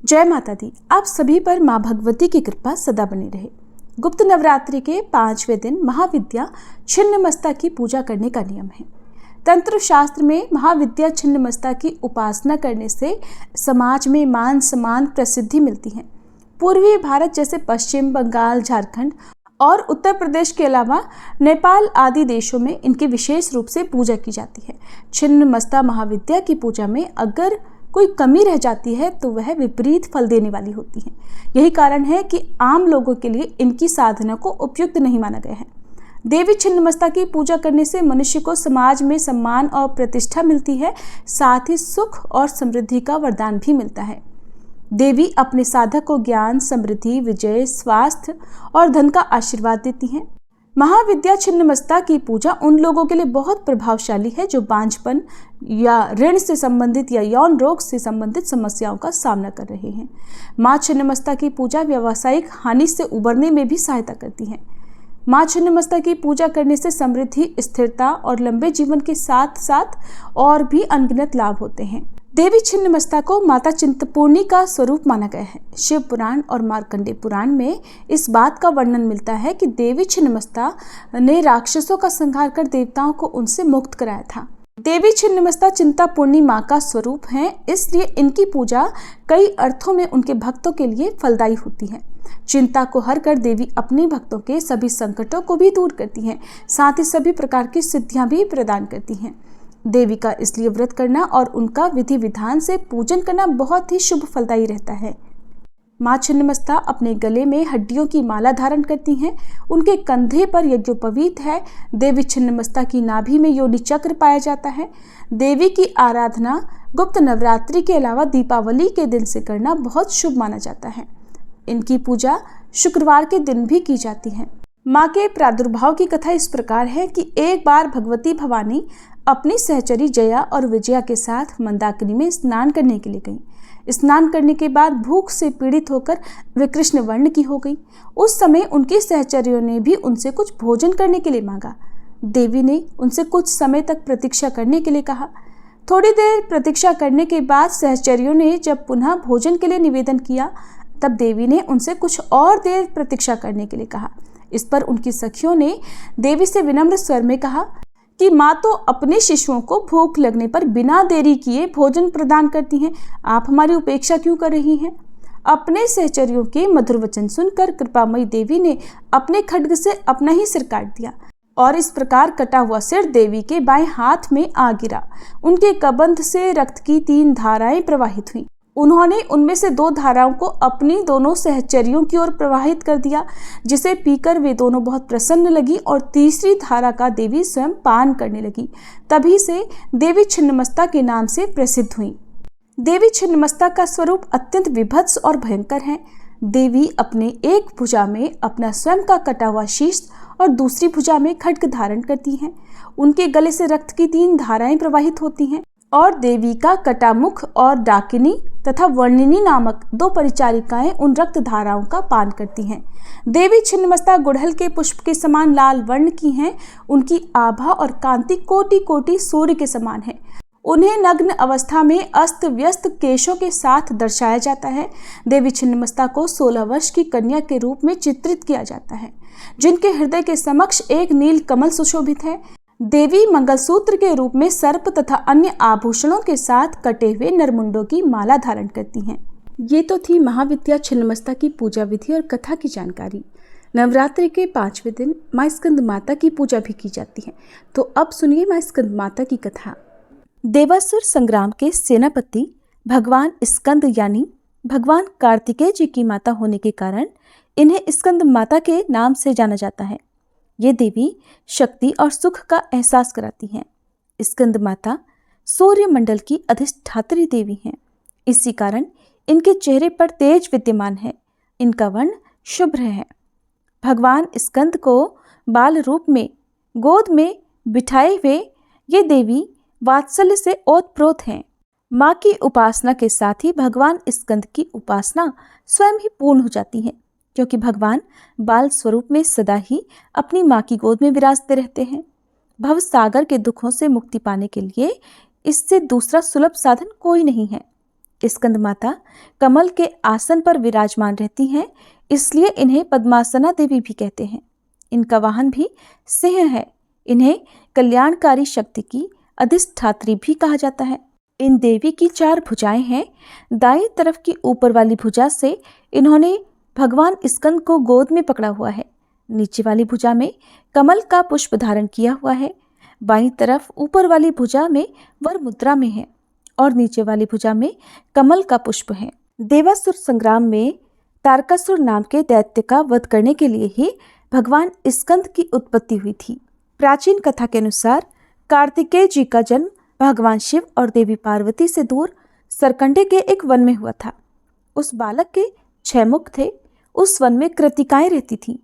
जय माता दी। आप सभी पर माँ भगवती की कृपा सदा बनी रहे। गुप्त नवरात्रि के 5वें दिन महाविद्या छिन्नमस्ता की पूजा करने का नियम है। तंत्र शास्त्र में महाविद्या छिन्नमस्ता की उपासना करने से समाज में मान सम्मान प्रसिद्धि मिलती है। पूर्वी भारत जैसे पश्चिम बंगाल, झारखंड और उत्तर प्रदेश के अलावा नेपाल आदि देशों में इनकी विशेष रूप से पूजा की जाती है। छिन्नमस्ता महाविद्या की पूजा में अगर कोई कमी रह जाती है तो वह विपरीत फल देने वाली होती है। यही कारण है कि आम लोगों के लिए इनकी साधना को उपयुक्त नहीं माना गया है। देवी छिन्नमस्ता की पूजा करने से मनुष्य को समाज में सम्मान और प्रतिष्ठा मिलती है, साथ ही सुख और समृद्धि का वरदान भी मिलता है। देवी अपने साधक को ज्ञान, समृद्धि, विजय, स्वास्थ्य और धन का आशीर्वाद देती हैं। महाविद्या छिन्नमस्ता की पूजा उन लोगों के लिए बहुत प्रभावशाली है जो बांझपन या ऋण से संबंधित या यौन रोग से संबंधित समस्याओं का सामना कर रहे हैं। माँ छिन्नमस्ता की पूजा व्यावसायिक हानि से उबरने में भी सहायता करती है। माँ छिन्नमस्ता की पूजा करने से समृद्धि, स्थिरता और लंबे जीवन के साथ साथ और भी अनगिनत लाभ होते हैं। देवी छिन्नमस्ता को माता चिंतपूर्णी का स्वरूप माना गया है। शिव पुराण और मार्कंडेय पुराण में इस बात का वर्णन मिलता है कि देवी छिन्नमस्ता ने राक्षसों का संहार कर देवताओं को उनसे मुक्त कराया था। देवी छिन्नमस्ता चिंतपूर्णी माँ का स्वरूप है, इसलिए इनकी पूजा कई अर्थों में उनके भक्तों के लिए फलदायी होती है। चिंता को हर कर देवी अपने भक्तों के सभी संकटों को भी दूर करती हैं, साथ ही सभी प्रकार की सिद्धियां भी प्रदान करती हैं। देवी का इसलिए व्रत करना और उनका विधि विधान से पूजन करना बहुत ही शुभ फलदायी रहता है। माँ छिन्नमस्ता अपने गले में हड्डियों की माला धारण करती हैं। उनके कंधे पर यज्ञोपवीत है। देवी छिन्नमस्ता की नाभि में योनि चक्र पाया जाता है। देवी की आराधना गुप्त नवरात्रि के अलावा दीपावली के दिन से करना बहुत शुभ माना जाता है। इनकी पूजा शुक्रवार के दिन भी की जाती है। माँ के प्रादुर्भाव की कथा इस प्रकार है कि एक बार भगवती भवानी अपनी सहचरी जया और विजया के साथ मंदाकिनी में स्नान करने के लिए गईं। स्नान करने के बाद भूख से पीड़ित होकर वे कृष्ण वर्ण की हो गई। उस समय उनकी सहचरियों ने भी उनसे कुछ भोजन करने के लिए मांगा। देवी ने उनसे कुछ समय तक प्रतीक्षा करने के लिए कहा। थोड़ी देर प्रतीक्षा करने के बाद सहचरियों ने जब पुनः भोजन के लिए निवेदन किया, तब देवी ने उनसे कुछ और देर प्रतीक्षा करने के लिए कहा। इस पर उनकी सखियों ने देवी से विनम्र स्वर में कहा कि माँ तो अपने शिशुओं को भूख लगने पर बिना देरी किए भोजन प्रदान करती हैं, आप हमारी उपेक्षा क्यों कर रही हैं? अपने सहचरियों के मधुर वचन सुनकर कृपामयी देवी ने अपने खड्ग से अपना ही सिर काट दिया और इस प्रकार कटा हुआ सिर देवी के बाएं हाथ में आ गिरा। उनके कबंध से रक्त की 3 धाराएं प्रवाहित हुईं। उन्होंने उनमें से 2 धाराओं को अपनी दोनों सहचरियों की ओर प्रवाहित कर दिया, जिसे पीकर वे दोनों बहुत प्रसन्न लगी और तीसरी धारा का देवी स्वयं पान करने लगी। तभी से देवी छिन्नमस्ता के नाम से प्रसिद्ध हुई। देवी छिन्नमस्ता का स्वरूप अत्यंत विभत्स और भयंकर है। देवी अपने एक भुजा में अपना स्वयं का कटा हुआ शीश और दूसरी भुजा में खड्ग धारण करती हैं। उनके गले से रक्त की 3 धाराएं प्रवाहित होती हैं और देवी का कटा मुख और डाकिनी तथा वर्णिनी नामक 2 परिचारिकाएं उन रक्त धाराओं का पान करती हैं। देवी छिन्नमस्ता गुड़हल के पुष्प के समान लाल वर्ण की हैं। उनकी आभा और कांति कोटि कोटि सूर्य के समान है। उन्हें नग्न अवस्था में अस्त व्यस्त केशों के साथ दर्शाया जाता है। देवी छिन्नमस्ता को 16 वर्ष की कन्या के रूप में चित्रित किया जाता है, जिनके हृदय के समक्ष एक नील कमल सुशोभित है। देवी मंगलसूत्र के रूप में सर्प तथा अन्य आभूषणों के साथ कटे हुए नरमुंडों की माला धारण करती हैं। ये तो थी महाविद्या छिन्नमस्ता की पूजा विधि और कथा की जानकारी। नवरात्रि के 5वें दिन माँ स्कंद माता की पूजा भी की जाती है। तो अब सुनिए माँ स्कंद माता की कथा। देवासुर संग्राम के सेनापति भगवान स्कंद यानी भगवान कार्तिकेय जी की माता होने के कारण इन्हें स्कंद माता के नाम से जाना जाता है। ये देवी शक्ति और सुख का एहसास कराती हैं। स्कंद माता सूर्य मंडल की अधिष्ठात्री देवी हैं। इसी कारण इनके चेहरे पर तेज विद्यमान है। इनका वर्ण शुभ्र है। भगवान स्कंद को बाल रूप में गोद में बिठाए हुए ये देवी वात्सल्य से ओतप्रोत हैं। माँ की उपासना के साथ ही भगवान स्कंद की उपासना स्वयं ही पूर्ण हो जाती है, क्योंकि भगवान बाल स्वरूप में सदा ही अपनी माँ की गोद में विराजते रहते हैं। भव सागर के दुखों से मुक्ति पाने के लिए इससे दूसरा सुलभ साधन कोई नहीं है। स्कंद माता कमल के आसन पर विराजमान रहती हैं, इसलिए इन्हें पद्मासना देवी भी कहते हैं। इनका वाहन भी सिंह है। इन्हें कल्याणकारी शक्ति की अधिष्ठात्री भी कहा जाता है। इन देवी की 4 भुजाएं हैं। दाईं तरफ की ऊपर वाली भुजा से इन्होंने भगवान स्कंद को गोद में पकड़ा हुआ है। नीचे वाली भुजा में कमल का पुष्प धारण किया हुआ है। बाईं तरफ ऊपर वाली भुजा में वर मुद्रा में है और नीचे वाली भुजा में कमल का पुष्प है। देवासुर संग्राम में तारकासुर नाम के दैत्य का वध करने के लिए ही भगवान स्कंद की उत्पत्ति हुई थी। प्राचीन कथा के अनुसार कार्तिकेय जी का जन्म भगवान शिव और देवी पार्वती से दूर सरकंडे के एक वन में हुआ था। उस बालक के 6 मुख थे। उस वन में कृतिकाएं रहती थीं।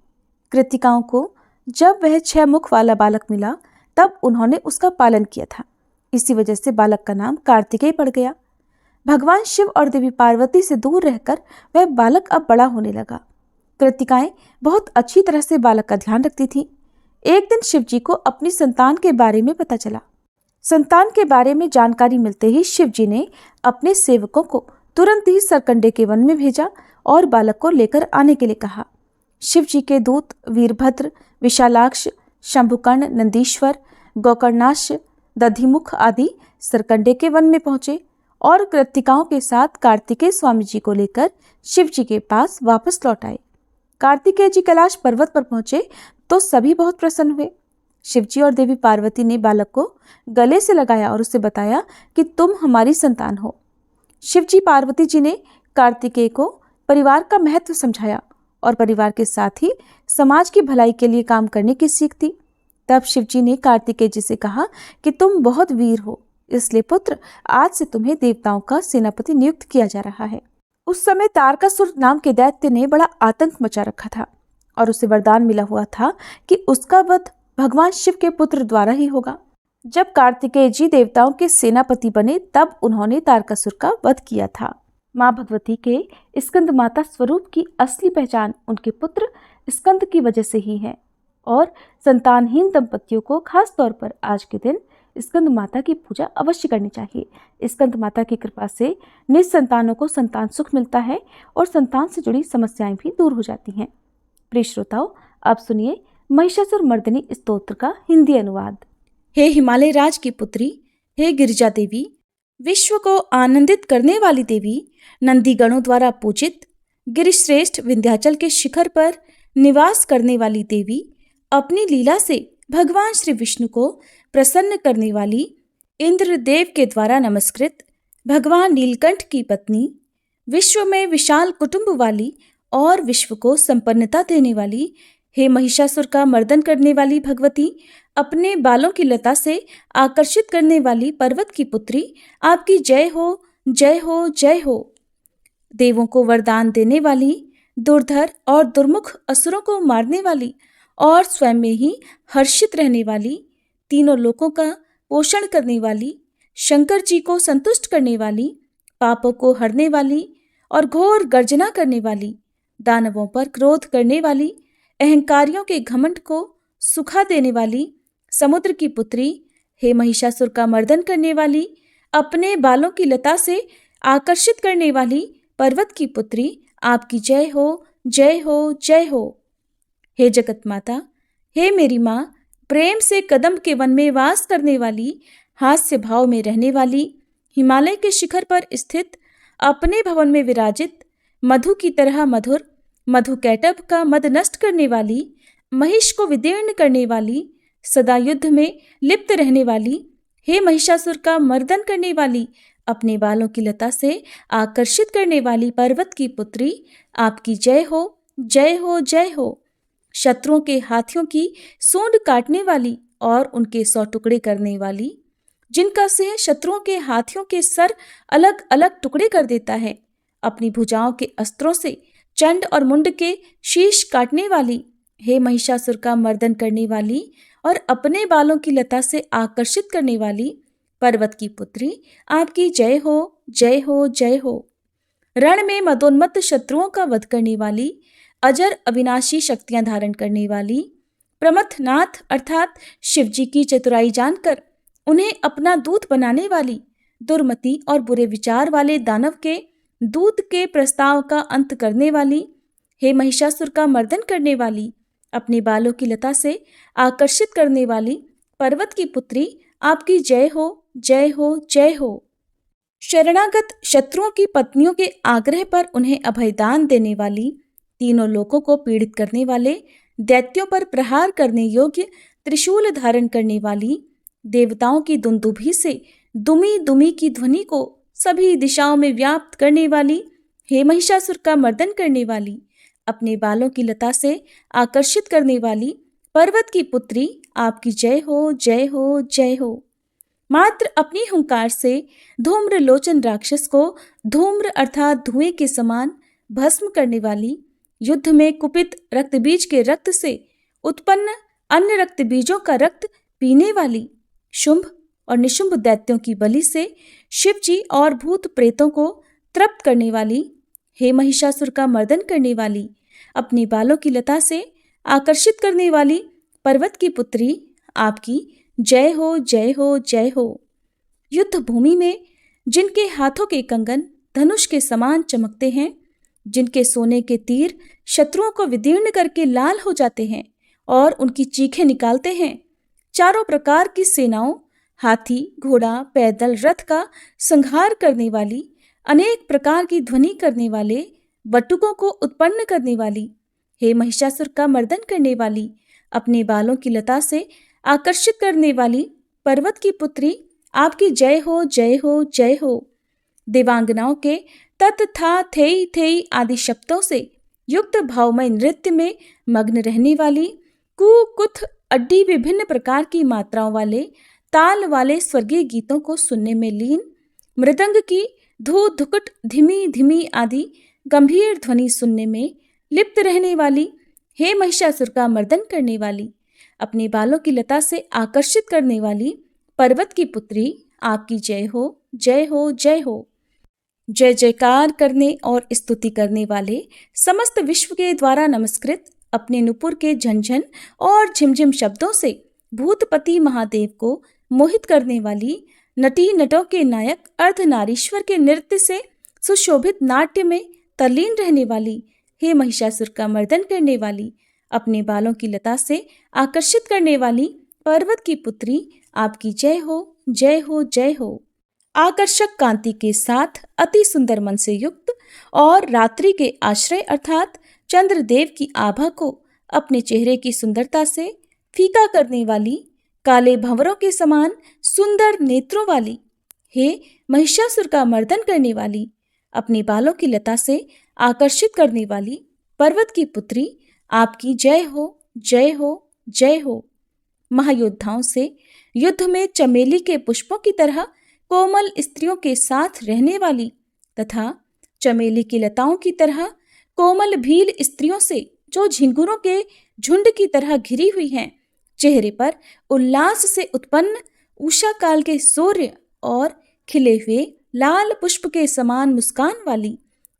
कृतिकाओं को जब वह 6 मुख वाला बालक मिला तब उन्होंने उसका पालन किया था। इसी वजह से बालक का नाम कार्तिकेय पड़ गया। भगवान शिव और देवी पार्वती से दूर रहकर वह बालक अब बड़ा होने लगा। कृतिकाएं बहुत अच्छी तरह से बालक का ध्यान रखती थीं। एक दिन शिव जी को अपनी संतान के बारे में पता चला। संतान के बारे में जानकारी मिलते ही शिव जी ने अपने सेवकों को तुरंत ही सरकंडे के वन में भेजा और बालक को लेकर आने के लिए कहा। शिव जी के दूत वीरभद्र, विशालाक्ष, शंभुकर्ण, नंदीश्वर, गोकर्णाश, दधिमुख आदि सरकंडे के वन में पहुंचे और कृतिकाओं के साथ कार्तिकेय स्वामी जी को लेकर शिव जी के पास वापस लौट आए। कार्तिकेय जी कैलाश पर्वत पर पहुंचे तो सभी बहुत प्रसन्न हुए। शिव जी और देवी पार्वती ने बालक को गले से लगाया और उसे बताया कि तुम हमारी संतान हो। शिव जी पार्वती जी ने कार्तिकेय को परिवार का महत्व समझाया और परिवार के साथ ही समाज की भलाई के लिए काम करने की सीख दी। तब शिव जी ने कार्तिकेय जी से कहा कि तुम बहुत वीर हो, इसलिए पुत्र आज से तुम्हें देवताओं का सेनापति नियुक्त किया जा रहा है। उस समय तारकासुर नाम के दैत्य ने बड़ा आतंक मचा रखा था और उसे वरदान मिला हुआ था कि उसका वध भगवान शिव के पुत्र द्वारा ही होगा। जब कार्तिकेय जी देवताओं के सेनापति बने तब उन्होंने तारकासुर का वध किया था। माँ भगवती के स्कंद माता स्वरूप की असली पहचान उनके पुत्र स्कंद की वजह से ही है और संतानहीन दंपतियों को खास तौर पर आज के दिन स्कंद माता की पूजा अवश्य करनी चाहिए। स्कंद माता की कृपा से निसंतानों को संतान सुख मिलता है और संतान से जुड़ी समस्याएं भी दूर हो जाती हैं। प्रिय श्रोताओ, अब सुनिए महिषासुर मर्दिनी स्तोत्र का हिंदी अनुवाद। हे हिमालय राज की पुत्री, हे गिरिजा देवी, विश्व को आनंदित करने वाली देवी, नंदी गणों द्वारा पूजित, गिरिश्रेष्ठ विंध्याचल के शिखर पर निवास करने वाली देवी, अपनी लीला से भगवान श्री विष्णु को प्रसन्न करने वाली, इंद्रदेव के द्वारा नमस्कृत, भगवान नीलकंठ की पत्नी, विश्व में विशाल कुटुंब वाली और विश्व को संपन्नता देने वाली, हे महिषासुर का मर्दन करने वाली भगवती, अपने बालों की लता से आकर्षित करने वाली पर्वत की पुत्री, आपकी जय हो, जय हो, जय हो। देवों को वरदान देने वाली, दुर्धर और दुर्मुख असुरों को मारने वाली और स्वयं में ही हर्षित रहने वाली, तीनों लोकों का पोषण करने वाली, शंकर जी को संतुष्ट करने वाली, पापों को हरने वाली और घोर गर्जना करने वाली, दानवों पर क्रोध करने वाली, अहंकारियों के घमंड को सुखा देने वाली, समुद्र की पुत्री, हे महिषासुर का मर्दन करने वाली, अपने बालों की लता से आकर्षित करने वाली पर्वत की पुत्री, आपकी जय हो, जय हो, जय हो। हे जगत माता, हे मेरी माँ, प्रेम से कदम के वन में वास करने वाली, हास्य भाव में रहने वाली, हिमालय के शिखर पर स्थित, अपने भवन में विराजित, मधु की तरह मधुर, मधु कैटभ का मद नष्ट करने वाली, महिष को विदीर्ण करने वाली, सदा युद्ध में लिप्त रहने वाली, हे महिषासुर का मर्दन करने वाली, अपने बालों की लता से आकर्षित करने वाली पर्वत की पुत्री, आपकी जय हो, जय हो, जय हो। शत्रुओं के हाथियों की सूंड काटने वाली और उनके 100 टुकड़े करने वाली, जिनका सिंह शत्रुओं के हाथियों के सर अलग अलग टुकड़े कर देता है, अपनी भुजाओं के अस्त्रों से चंड और मुंड के शीश काटने वाली, हे महिषासुर का मर्दन करने वाली और अपने बालों की लता से आकर्षित करने वाली पर्वत की पुत्री, आपकी जय हो, जय हो, जय हो। रण में मदोन्मत्त शत्रुओं का वध करने वाली, अजर अविनाशी शक्तियां धारण करने वाली, प्रमथनाथ अर्थात शिवजी की चतुराई जानकर उन्हें अपना दूत बनाने वाली, दुर्मति और बुरे विचार वाले दानव के दूत के प्रस्ताव का अंत करने वाली, हे महिषासुर का मर्दन करने वाली, अपने बालों की लता से आकर्षित करने वाली पर्वत की पुत्री, आपकी जय हो, जय हो, जय हो। शरणागत शत्रुओं की पत्नियों के आग्रह पर उन्हें अभयदान देने वाली, तीनों लोकों को पीड़ित करने वाले, दैत्यों पर प्रहार करने योग्य त्रिशूल धारण करने वाली, देवताओं की दुंदुभी से दुमी दुमी की ध्वनि को सभी दिशाओं में व्याप्त करने वाली, हे महिषासुर का मर्दन करने वाली, अपने बालों की लता से आकर्षित करने वाली पर्वत की पुत्री, आपकी जय हो, जय हो, जय हो। मात्र अपनी हुंकार से धूम्र लोचन राक्षस को धूम्र अर्थात धुएं के समान भस्म करने वाली, युद्ध में कुपित रक्तबीज के रक्त से उत्पन्न अन्य रक्तबीजों का रक्त पीने वाली, शुंभ और निशुंभ दैत्यों की बलि से शिवजी और भूत प्रेतों को तृप्त करने वाली, हे महिषासुर का मर्दन करने वाली, अपनी बालों की लता से आकर्षित करने वाली पर्वत की पुत्री, आपकी जय हो, जय हो, जय हो। युद्ध भूमि में जिनके हाथों के कंगन धनुष के समान चमकते हैं, जिनके सोने के तीर शत्रुओं को विदीर्ण करके लाल हो जाते हैं और उनकी चीखें निकालते हैं, चारों प्रकार की सेनाओं, हाथी, घोड़ा, पैदल, रथ का संहार करने वाली, अनेक प्रकार की ध्वनि करने वाले, बटुकों को उत्पन्न करने वाली, हे महिषासुर का मर्दन करने वाली, अपने बालों की लता से आकर्षित करने वाली पर्वत की पुत्री, आपकी जय हो, जय हो, जय हो। देवांगनाओं के तत् था थेई थेई आदि शब्दों से युक्त भावमय नृत्य में मग्न रहने वाली, कु कुथ अड्डी विभिन्न प्रकार की मात्राओं वाले ताल वाले स्वर्गीय गीतों को सुनने में लीन, मृदंग की धू धुकुट धीमी धीमी आदि गंभीर ध्वनि सुनने में लिप्त रहने वाली, हे महिषासुर का मर्दन करने वाली, अपने बालों की लता से आकर्षित करने वाली पर्वत की पुत्री, आपकी जय हो, जय हो, जय हो। जय जयकार करने और स्तुति करने वाले समस्त विश्व के द्वारा नमस्कृत अपने नुपुर के झंझन और झिमझिम शब्दों से भूतपति महादेव को मोहित करने वाली, नटी नटों के नायक अर्धनारीश्वर के नृत्य से सुशोभित नाट्य में तल्लीन रहने वाली, हे महिषासुर का मर्दन करने वाली, अपने बालों की लता से आकर्षित करने वाली पर्वत की पुत्री, आपकी जय हो, जय हो, जय हो। आकर्षक कांति के साथ अति सुंदर मन से युक्त और रात्रि के आश्रय अर्थात चंद्रदेव की आभा को अपने चेहरे की सुंदरता से फीका करने वाली, काले भंवरों के समान सुंदर नेत्रों वाली, हे महिषासुर का मर्दन करने वाली, अपने बालों की लता से आकर्षित करने वाली पर्वत की पुत्री, आपकी जय हो, जय हो, जय हो। महायोद्धाओं से युद्ध में चमेली के पुष्पों की तरह कोमल स्त्रियों के साथ रहने वाली तथा चमेली की लताओं की तरह कोमल भील स्त्रियों से जो झिंगुरों के झुंड की तरह घिरी हुई हैं, चेहरे पर उल्लास से उत्पन्न उषा काल के सूर्य और खिले हुए लाल पुष्प के समान मुस्कान वाली,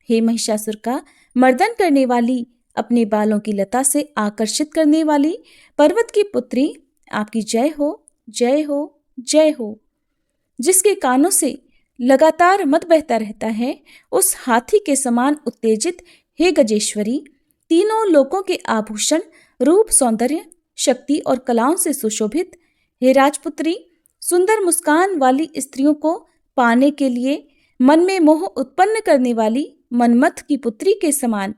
हे महिषासुर का मर्दन करने वाली, अपने बालों की लता से आकर्षित करने वाली पर्वत की पुत्री, आपकी जय हो, जय हो, जय हो। जिसके कानों से लगातार मद बहता रहता है, उस हाथी के समान उत्तेजित, हे गजेश्वरी, तीनों लोकों के आभूषण, रूप, सौंदर्य, शक्ति और कलाओं से सुशोभित, हे राजपुत्री, सुंदर मुस्कान वाली स्त्रियों को पाने के लिए मन में मोह उत्पन्न करने वाली मनमथ की पुत्री के समान,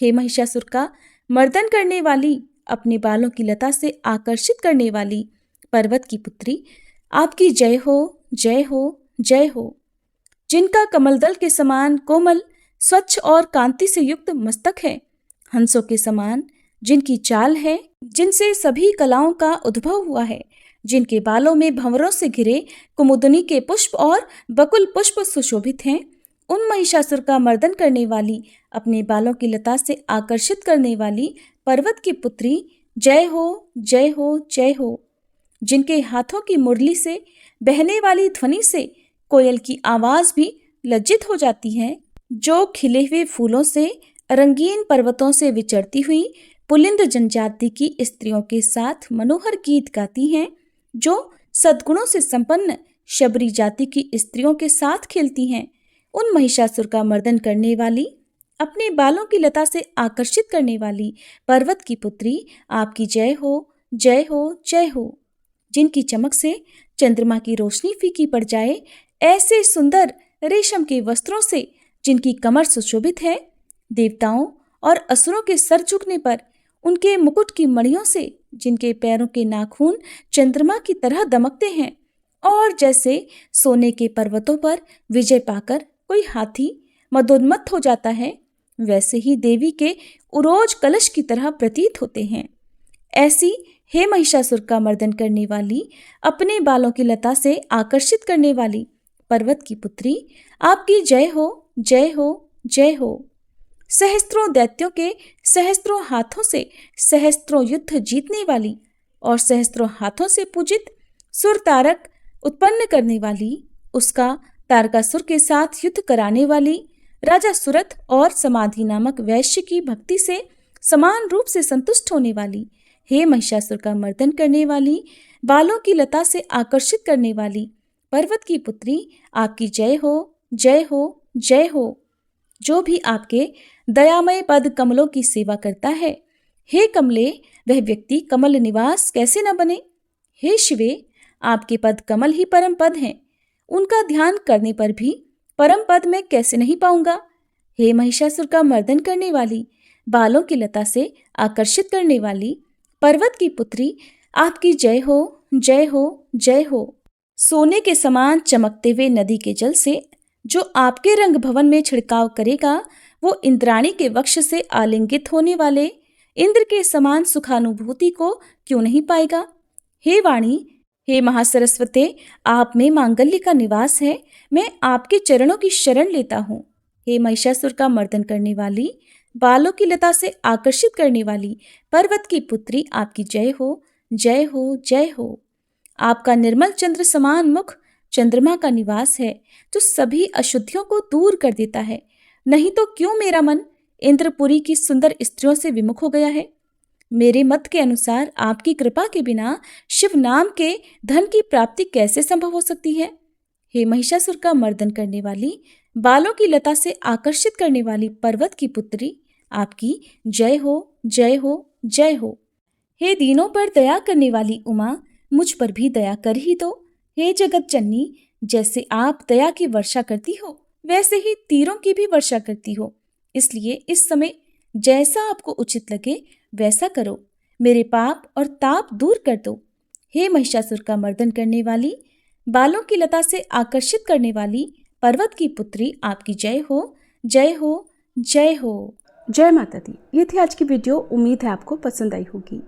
हे महिषासुर का मर्दन करने वाली, अपने बालों की लता से आकर्षित करने वाली पर्वत की पुत्री, आपकी जय हो, जय हो, जय हो। जिनका कमलदल के समान कोमल, स्वच्छ और कांति से युक्त मस्तक है, हंसों के समान जिनकी चाल है, जिनसे सभी कलाओं का उद्भव हुआ है, जिनके बालों में भंवरों से घिरे कुमुदनी के पुष्प और बकुल पुष्प सुशोभित हैं, उन महिषासुर का मर्दन करने वाली, अपने बालों की लता से आकर्षित करने वाली पर्वत की पुत्री, जय हो, जय हो, जय हो। जिनके हाथों की मुरली से बहने वाली ध्वनि से कोयल की आवाज भी लज्जित हो जाती है, जो खिले हुए फूलों से रंगीन पर्वतों से विचरती हुई पुलिंद जनजाति की स्त्रियों के साथ मनोहर गीत गाती हैं, जो सद्गुणों से संपन्न शबरी जाति की स्त्रियों के साथ खेलती हैं, उन महिषासुर का मर्दन करने वाली, अपने बालों की लता से आकर्षित करने वाली पर्वत की पुत्री, आपकी जय हो, जय हो, जय हो। जिनकी चमक से चंद्रमा की रोशनी फीकी पड़ जाए, ऐसे सुंदर रेशम के वस्त्रों से जिनकी कमर सुशोभित है, देवताओं और असुरों के सर झुकने पर उनके मुकुट की मणियों से जिनके पैरों के नाखून चंद्रमा की तरह दमकते हैं, और जैसे सोने के पर्वतों पर विजय पाकर कोई हाथी मदोन्मत्त हो जाता है, वैसे ही देवी के उरोज कलश की तरह प्रतीत होते हैं। ऐसी हे महिषासुर का मर्दन करने वाली, अपने बालों की लता से आकर्षित करने वाली पर्वत की पुत्री, आपकी जय हो, जय हो, जय हो। सहस्त्रों दैत्यों के सहस्त्रों हाथों से सहस्त्रों युद्ध जीतने वाली और सहस्त्रों हाथों से पूजित सुर तारक उत्पन्न करने वाली, उसका तारकासुर के साथ युद्ध कराने वाली, राजा सुरथ और समाधि नामक वैश्य की भक्ति से समान रूप से संतुष्ट होने वाली, हे महिषासुर का मर्दन करने वाली, बालों की लता से आकर्षित करने वाली पर्वत की पुत्री, आपकी जय हो, जय हो, जय हो। जो भी आपके दयामय पद कमलों की सेवा करता है, हे कमले, वह व्यक्ति कमल निवास कैसे न बने। हे शिवे, आपके पद कमल ही परम पद हैं, उनका ध्यान करने पर भी परम पद मैं कैसे नहीं पाऊंगा। हे महिषासुर का मर्दन करने वाली, बालों की लता से आकर्षित करने वाली पर्वत की पुत्री, आपकी जय हो, जय हो, जय हो। सोने के समान चमकते हुए नदी के जल से जो आपके रंग भवन में छिड़काव करेगा, वो इंद्राणी के वक्ष से आलिंगित होने वाले इंद्र के समान सुखानुभूति को क्यों नहीं पाएगा। हे वाणी, हे महासरस्वते, आप में मांगल्य का निवास है, मैं आपके चरणों की शरण लेता हूँ। हे महिषासुर का मर्दन करने वाली, बालों की लता से आकर्षित करने वाली पर्वत की पुत्री, आपकी जय हो, जय हो, जय हो। आपका निर्मल चंद्र समान मुख चंद्रमा का निवास है, जो सभी अशुद्धियों को दूर कर देता है। नहीं तो क्यों मेरा मन इंद्रपुरी की सुंदर स्त्रियों से विमुख हो गया है। मेरे मत के अनुसार आपकी कृपा के बिना शिव नाम के धन की प्राप्ति कैसे संभव हो सकती है। हे महिषासुर का मर्दन करने वाली, बालों की लता से आकर्षित करने वाली पर्वत की पुत्री, आपकी जय हो, जय हो, जय हो। हे दीनों पर दया करने वाली उमा, मुझ पर भी दया कर ही दो। हे जगत जननी, जैसे आप दया की वर्षा करती हो, वैसे ही तीरों की भी वर्षा करती हो, इसलिए इस समय जैसा आपको उचित लगे वैसा करो, मेरे पाप और ताप दूर कर दो। हे महिषासुर का मर्दन करने वाली, बालों की लता से आकर्षित करने वाली पर्वत की पुत्री, आपकी जय हो, जय हो, जय हो। जय माता दी। ये थी आज की वीडियो। उम्मीद है आपको पसंद आई होगी।